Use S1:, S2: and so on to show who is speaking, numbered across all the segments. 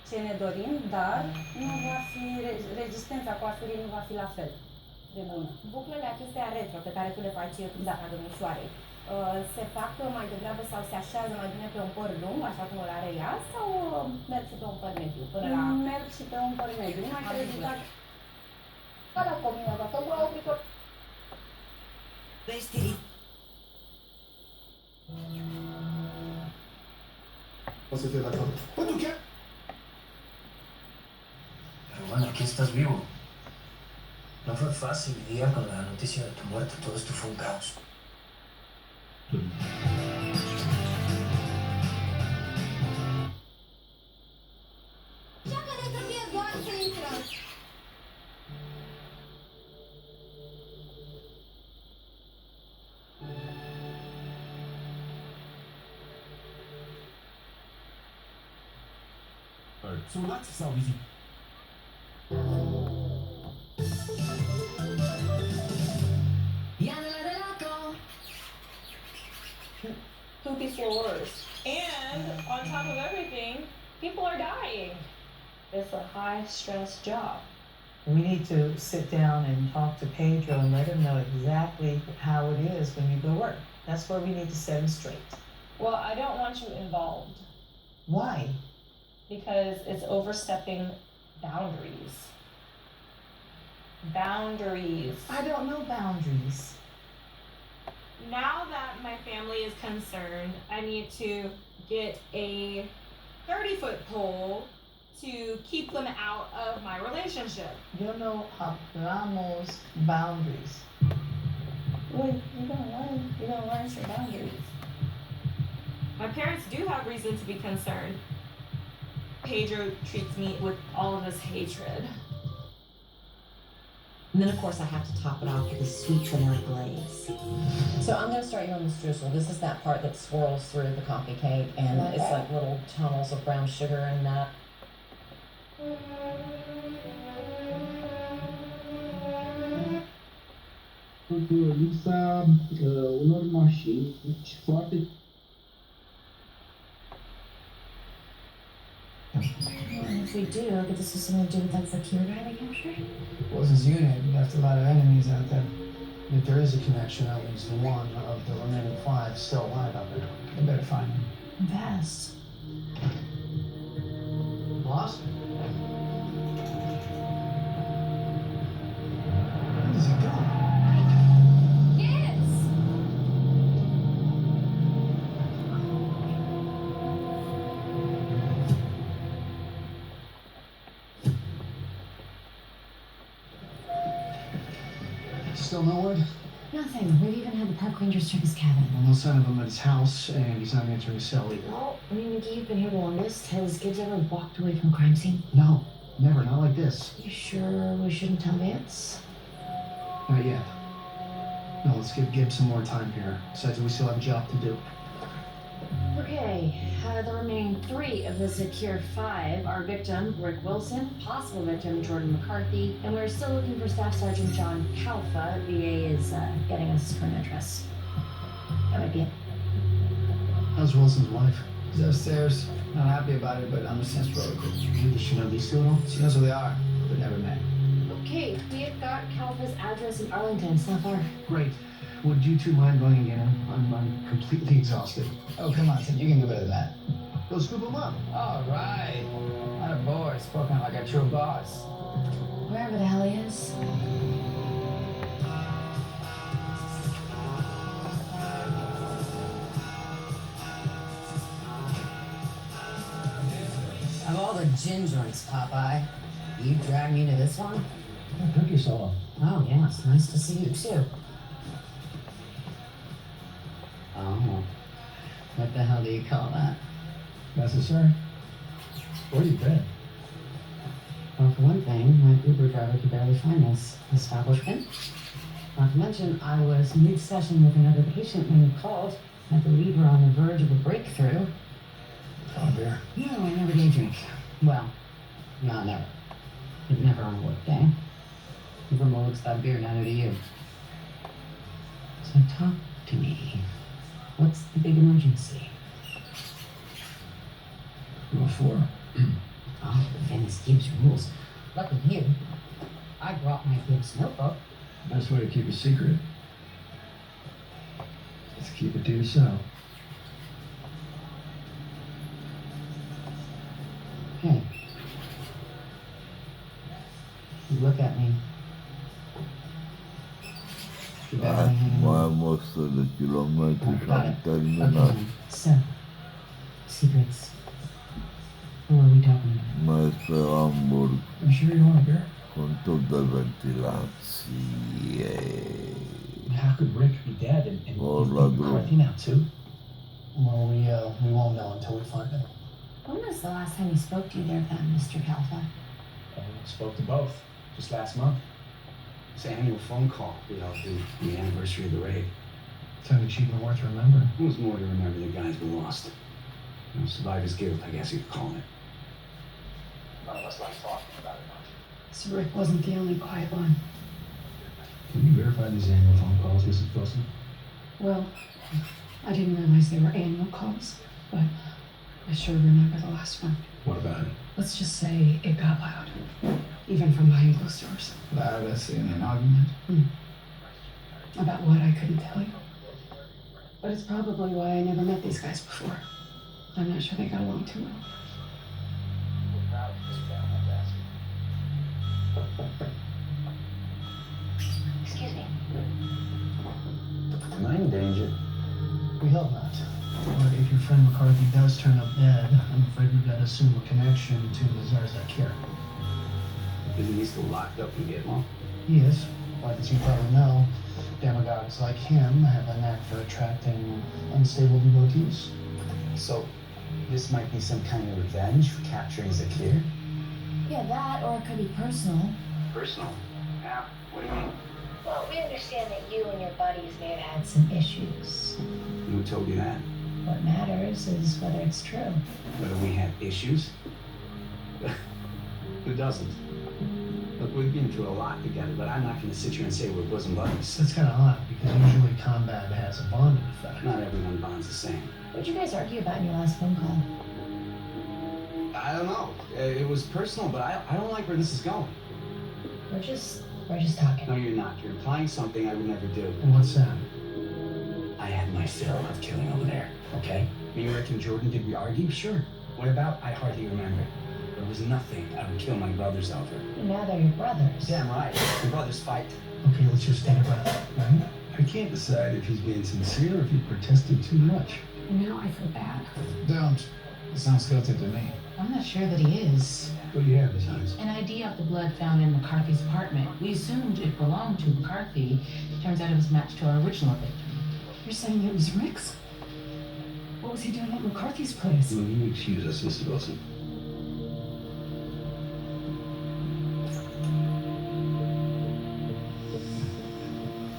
S1: ce ne dorim, dar nu va fi, rezistența coasturii nu va fi la fel de bună.
S2: Buclele acestea retro pe care tu le faci cu da, domnișoarei, se fac mai degrabă sau se așează mai bine pe un păr lung, așa cum îl are ea, sau merg și pe un păr mediu? Până la...
S1: Merg și pe un păr mediu. Nu ai rezultat.
S2: Cada comina, dacă mă au frică...
S3: Vesti.
S4: No sé si de acuerdo. ¿Cuánto qué?
S3: Pero bueno, aquí estás vivo. No fue fácil lidiar con la noticia de tu muerte. Todo esto fue un caos.
S4: Simulați sau vizit?
S2: Could be for worse. And on top of everything, people are dying. It's a high-stress job.
S5: We need to sit down and talk to Pedro and let him know exactly how it is when you go to work. That's where we need to set him straight.
S2: Well, I don't want you involved.
S5: Why?
S2: Because it's overstepping boundaries. Boundaries.
S5: I don't know boundaries.
S2: Now that my family is concerned, I need to get a 30-foot pole to keep them out of my relationship.
S5: You know, hablamos boundaries.
S2: Well, you're gonna learn some boundaries. My parents do have reason to be concerned. Pedro treats me with all of this hatred.
S6: And then, of course, I have to top it off with a sweet vanilla glaze. So I'm going to start you on the streusel. This is that part that swirls through the coffee cake, and it's like little tunnels of brown sugar in that.
S7: Lipsa unor mașini foarte...
S6: If we do, could this have something to do with that secure guy they captured?
S3: It wasn't unit. We left a lot of enemies out there. If there is a connection, at least one of the remaining 5 still alive out there. I better find him.
S6: Fast.
S3: Lost? Where does he go?
S6: Yes!
S3: Still no word?
S6: Nothing. We've even had the park rangers check his cabin.
S3: Well, no sign of him at his house, and he's not entering his cell either.
S6: Well, I mean, Mickey, you've been here the longest. Has Gibbs ever walked away from a crime scene?
S3: No, never. Not like this.
S6: You sure we shouldn't tell Vance?
S3: Not yet. No, let's give Gibbs some more time here. Besides, we still have a job to do.
S6: Okay, the remaining 3 of the secure 5 are victim Rick Wilson, possible victim Jordan McCarthy, and we're still looking for Staff Sergeant John Kalfa. VA is getting us his current address. That might be it.
S3: How's Wilson's wife?
S8: She's upstairs. Not happy about it, but understands protocol.
S3: Does she know these two at all?
S8: She knows who they are, but never met.
S6: Okay, we've got Kalfa's address in Arlington. It's not far.
S3: Great. Would you two mind going again? I'm completely exhausted.
S8: Oh, come on, Tim. You can do better than that.
S3: Go scoop him up.
S8: All right. Not a boy. Spoken like a true boss.
S6: Wherever the hell he is.
S9: Of all the gin joints, Popeye, you dragged me to this one?
S3: Oh, took you so long.
S9: Oh, yeah, it's nice to see you, too. Oh, what the hell do you call that?
S3: Necessary? Where you been?
S9: Well, for one thing, my Uber driver could barely find this establishment. Not to mention, I was mid-session with another patient when you called. I believe we're on the verge of a breakthrough.
S3: Oh, beer.
S9: No, I never day drink. Well, not never. But never on a work day. Even more looks that beer now to you. So talk to me. What's the big emergency?
S3: What for?
S9: Oh, the famous Gibbs rules. Lucky you. I brought my Gibbs notebook.
S3: Best way to keep a secret is to keep it to yourself.
S9: Hey. You look at me. You better than
S10: Mai am 100 de kilometri și am terminat.
S9: Okay, so, secrets. Who are we talking about?
S10: Mai spre Hamburg,
S3: You sure you want a beer?
S10: contul de ventilație.
S3: How could Rick be dead and
S10: Or la drum.
S3: McCarthy now too? Well, we won't know until we find him.
S6: When was the last time you spoke to either of them, Mr. Calfa?
S3: Spoke to both just last month. It's an annual phone call we all do on the anniversary of the raid. Tongue-in-cheek and worth remembering. It was more to remember the guys we lost. You know, survivor's guilt, I guess you could call it. None of us like talking about it much.
S6: So Rick wasn't the only quiet one.
S3: Can you verify these annual phone calls, Mrs. Wilson?
S6: Well, I didn't realize they were annual calls, but I sure remember the last one.
S3: What about it?
S6: Let's just say it got loud, even from behind closed doors.
S3: Loud as in an argument?
S6: About what I couldn't tell you. But it's probably why I never met these guys before. I'm not sure they got along too well.
S9: Excuse me.
S3: Am I in danger? We hope not. But if your friend McCarthy does turn up dead, I'm afraid we've got to assume a connection to the Zarzakir. Isn't he still locked up in Gitmo? He is. But as you probably know, demagogues like him have a knack for attracting unstable devotees.
S8: So, this might be some kind of revenge for capturing Zakir?
S6: Yeah, that, or it could be personal.
S3: Personal? Yeah. What do you mean?
S6: Well, we understand that you and your buddies may have had some issues.
S3: Who told you that?
S6: What matters is whether it's true.
S3: Whether we have issues? Who doesn't? Look, we've been through a lot together, but I'm not going to sit here and say we're bosom buddies. That's kind of odd, because usually combat has a bonding effect. Not everyone bonds the same.
S6: What did you guys argue about in your last phone call?
S3: I don't know. It was personal, but I don't like where this is going.
S6: We're just talking.
S3: No, you're not. You're implying something I would never do. And what's that? I had my fill of killing over there, okay? Me, Rick, and Jordan, did we argue? Sure. What about? I hardly remember. There was nothing I would kill my brothers over.
S6: Now they're your brothers.
S3: Damn right. My brothers fight. Okay, let's just stand around, right? I can't decide if he's being sincere or if he protested too much.
S6: Now I feel bad.
S3: Don't. It sounds guilty to me.
S5: I'm not sure that he is.
S3: What do you have, besides?
S5: An ID of the blood found in McCarthy's apartment. We assumed it belonged to McCarthy. Turns out it was matched to our original victim.
S6: You're saying it was Rick's? What was he doing at McCarthy's place?
S3: Will you excuse us, Mrs. Wilson?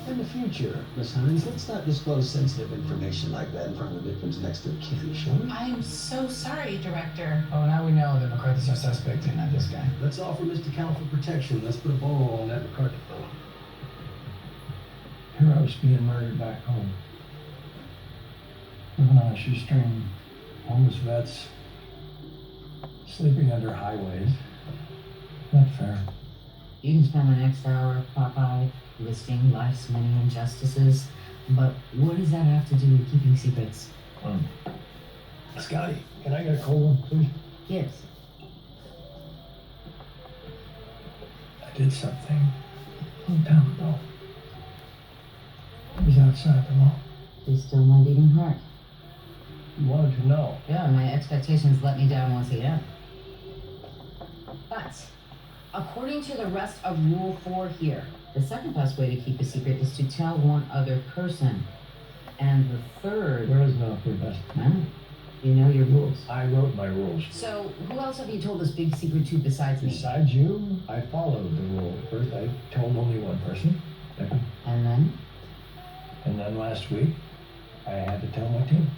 S3: In the future, Miss Hines, let's not disclose sensitive information like that in front of the victims next to the kin, shall we?
S5: I'm so sorry, Director.
S3: Oh, now we know that McCarthy's our suspect and not this guy. Let's offer Mr. Calfa protection. Let's put a bow on that McCarthy fellow. Here I was being murdered back home. Living on a shoestring, homeless vets, sleeping under highways. Not fair.
S9: You can spend the next hour, Popeye, listing life's many injustices, but what does that have to do with keeping secrets?
S3: Scotty, can I get a cold one, please?
S9: Yes.
S3: I did something a long time ago. It was outside the law.
S9: She's still my beating heart.
S3: You wanted to know.
S9: Yeah, my expectations let me down once again. But, according to the rest of Rule 4 here, the second best way to keep a secret is to tell one other person. And the third...
S3: There is no third best.
S9: Huh? You know your rules.
S3: I wrote my rules.
S9: So, who else have you told this big secret to besides me?
S3: Besides you, I followed the rule. First, I told only one person. Second.
S9: And then?
S3: And then last week, I had to tell my team.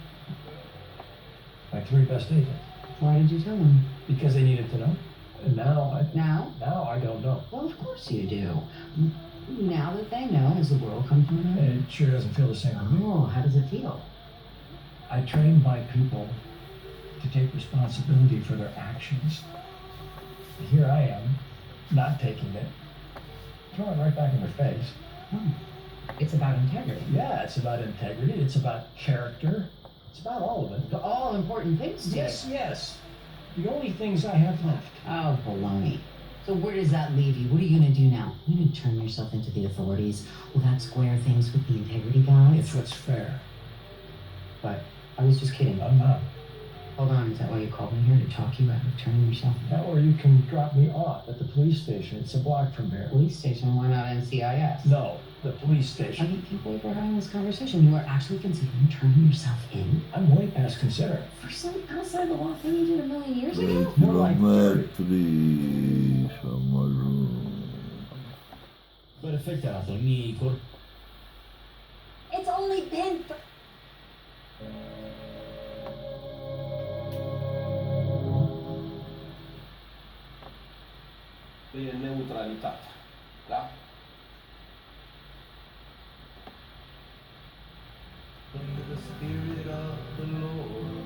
S3: My 3 best agents.
S9: Why did you tell them?
S3: Because they needed to know. And now I don't know.
S9: Well, of course you do. Now that they know, has the world come to an end?
S3: It sure doesn't feel the same to me.
S9: Oh, how does it feel?
S3: I train my people to take responsibility for their actions. Here I am, not taking it, throwing it right back in their face.
S9: It's about integrity.
S3: Yeah, it's about integrity, it's about character, it's about all of it.
S9: All important things to
S3: Yes,
S9: you.
S3: yes. The only things I have left.
S9: Oh, baloney. So where does that leave you? What are you going to do now? You going to turn yourself into the authorities? Will that square things with the integrity guys?
S3: It's what's fair.
S9: But I was just kidding.
S3: I'm not.
S9: Hold on, is that why you called me here, to talk you out of turning yourself in?
S3: That or you can drop me off at the police station. It's a block from here.
S9: Police station? Why not NCIS?
S3: No, the police
S9: I
S3: station.
S9: can't believe we're having this conversation. You are actually considering turning yourself in?
S3: I'm way past considering.
S9: For some outside the law thing you did a million years ago?
S10: 3 chilometri siamo giù.
S4: Perfetto, amico.
S6: It's only been.
S4: E neutralità. Da? Under the spirit of the Lord,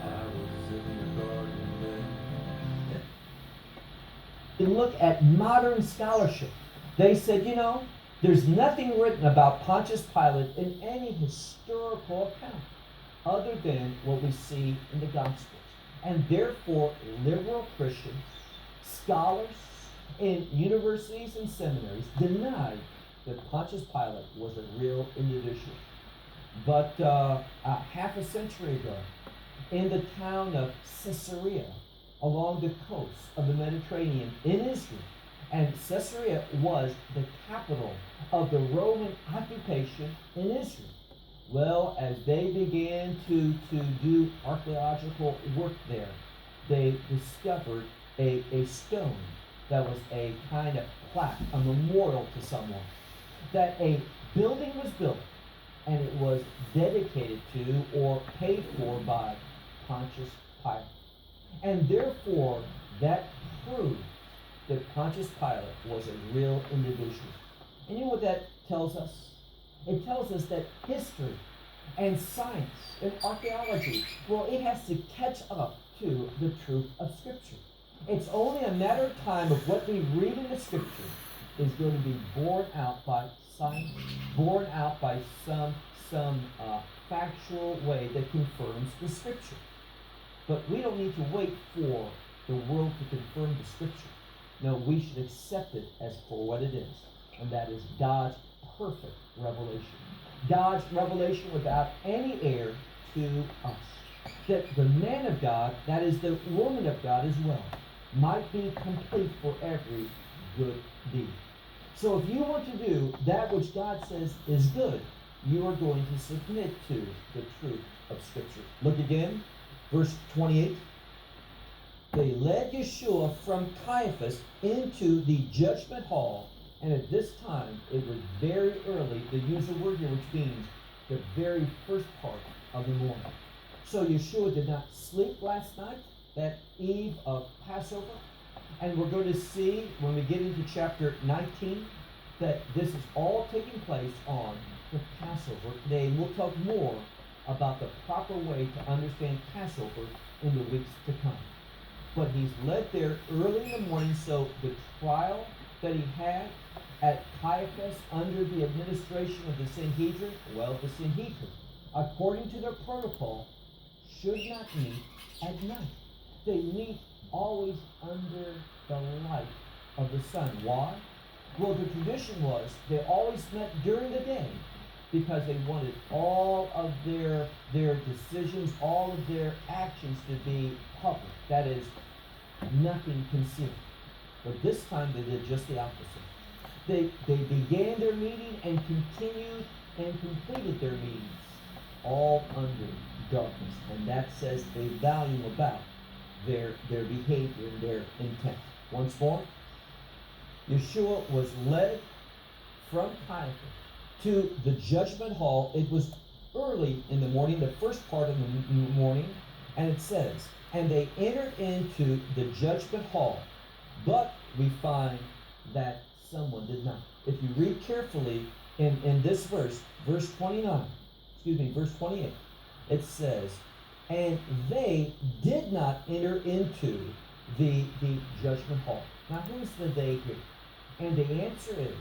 S4: I was in the garden then.
S11: You look at modern scholarship. They said, there's nothing written about Pontius Pilate in any historical account other than what we see in the Gospels. And therefore, liberal Christians, scholars in universities and seminaries denied that Pontius Pilate was a real individual. But half a century ago, in the town of Caesarea, along the coast of the Mediterranean in Israel, and Caesarea was the capital of the Roman occupation in Israel. Well, as they began to do archaeological work there, they discovered a stone that was a kind of plaque, a memorial to someone, that a building was built and it was dedicated to or paid for by Pontius Pilate. And therefore, that proved that Pontius Pilate was a real individual. And you know what that tells us? It tells us that history and science and archaeology, well, it has to catch up to the truth of Scripture. It's only a matter of time of what we read in the Scripture is going to be borne out by science, borne out by some factual way that confirms the Scripture. But we don't need to wait for the world to confirm the Scripture. No, we should accept it as for what it is, and that is God's perfect revelation. God's revelation without any error to us. That the man of God, that is the woman of God as well, might be complete for every good deed. So if you want to do that which God says is good, you are going to submit to the truth of Scripture. Look again, verse 28. They led Yeshua from Caiaphas into the judgment hall, and at this time it was very early. They use a word here which means the very first part of the morning. So Yeshua did not sleep last night, that eve of Passover, and we're going to see when we get into chapter 19 that this is all taking place on the Passover. Today we'll talk more about the proper way to understand Passover in the weeks to come. But he's led there early in the morning, so the trial that he had at Caiaphas under the administration of the Sanhedrin, well, the Sanhedrin, according to their protocol, should not meet at night. They meet always under the light of the sun. Why? Well, the tradition was they always met during the day because they wanted all of their decisions, all of their actions to be public. That is, nothing concealed. But this time they did just the opposite. They began their meeting and continued and completed their meetings all under darkness. And that says a volume about their behavior and their intent. Once more, Yeshua was led from Caiaphas to the judgment hall. It was early in the morning, the first part of the morning, and it says, and they entered into the judgment hall, but we find that someone did not. If you read carefully in this verse 28, it says, and they did not enter into the judgment hall. Now, who's the they here? And the answer is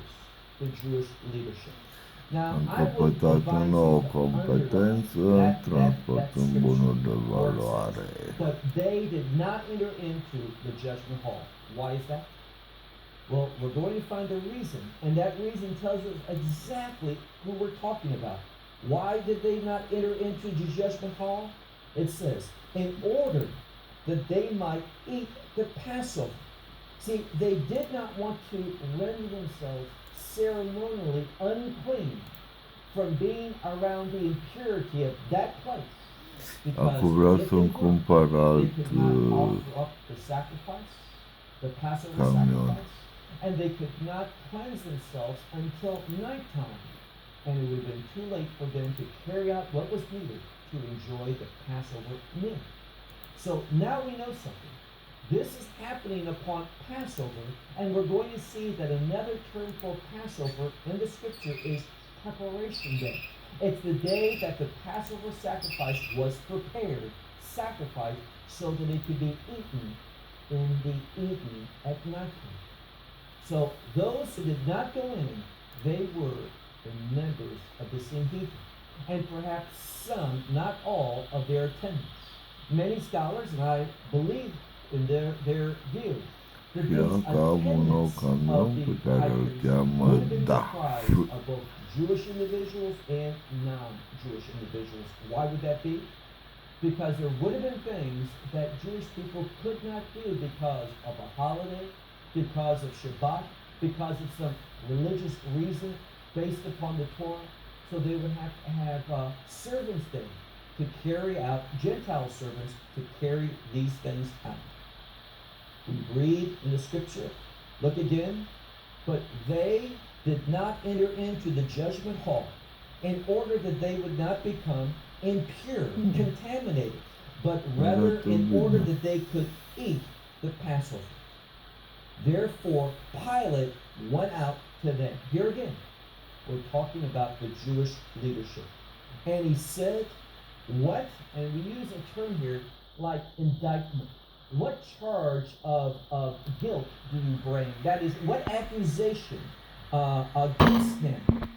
S11: the Jewish leadership. Now, I would advise
S10: Încăpătați-o
S11: you to
S10: competență,
S11: underline that
S10: transportând bunul de
S11: scripture.
S10: valoare.
S11: But they did not enter into the judgment hall. Why is that? Well, we're going to find a reason, and that reason tells us exactly who we're talking about. Why did they not enter into the judgment hall? It says, in order that they might eat the Passover. See, they did not want to render themselves ceremonially unclean from being around the impurity of that place.
S10: Acum vreau să-mi cumpăr alt
S11: camion. And they could not cleanse themselves until nighttime. And it would have been too late for them to carry out what was needed to enjoy the Passover meal. So now we know something. This is happening upon Passover, and we're going to see that another term for Passover in the scripture is preparation day. It's the day that the Passover sacrifice was prepared, sacrificed, so that it could be eaten in the evening at nighttime. So those who did not go in, they were the members of the Sanhedrin, and perhaps some, not all, of their attendants. Many scholars, and I believe in their view, that
S10: Și acum am un nou camion pe care îl cheamă Dașul.
S11: of both Jewish individuals and non-Jewish individuals. Why would that be? Because there would have been things that Jewish people could not do because of a holiday, because of Shabbat, because of some religious reason based upon the Torah. So they would have to have servants there to carry out, Gentile servants to carry these things out. We read in the scripture, look again, but they did not enter into the judgment hall in order that they would not become impure, contaminated, but rather in order that they could eat the Passover. Therefore, Pilate went out to them. Here again, we're talking about the Jewish leadership. And he said, what? And we use a term here like indictment. What charge of guilt do you bring? That is, what accusation against him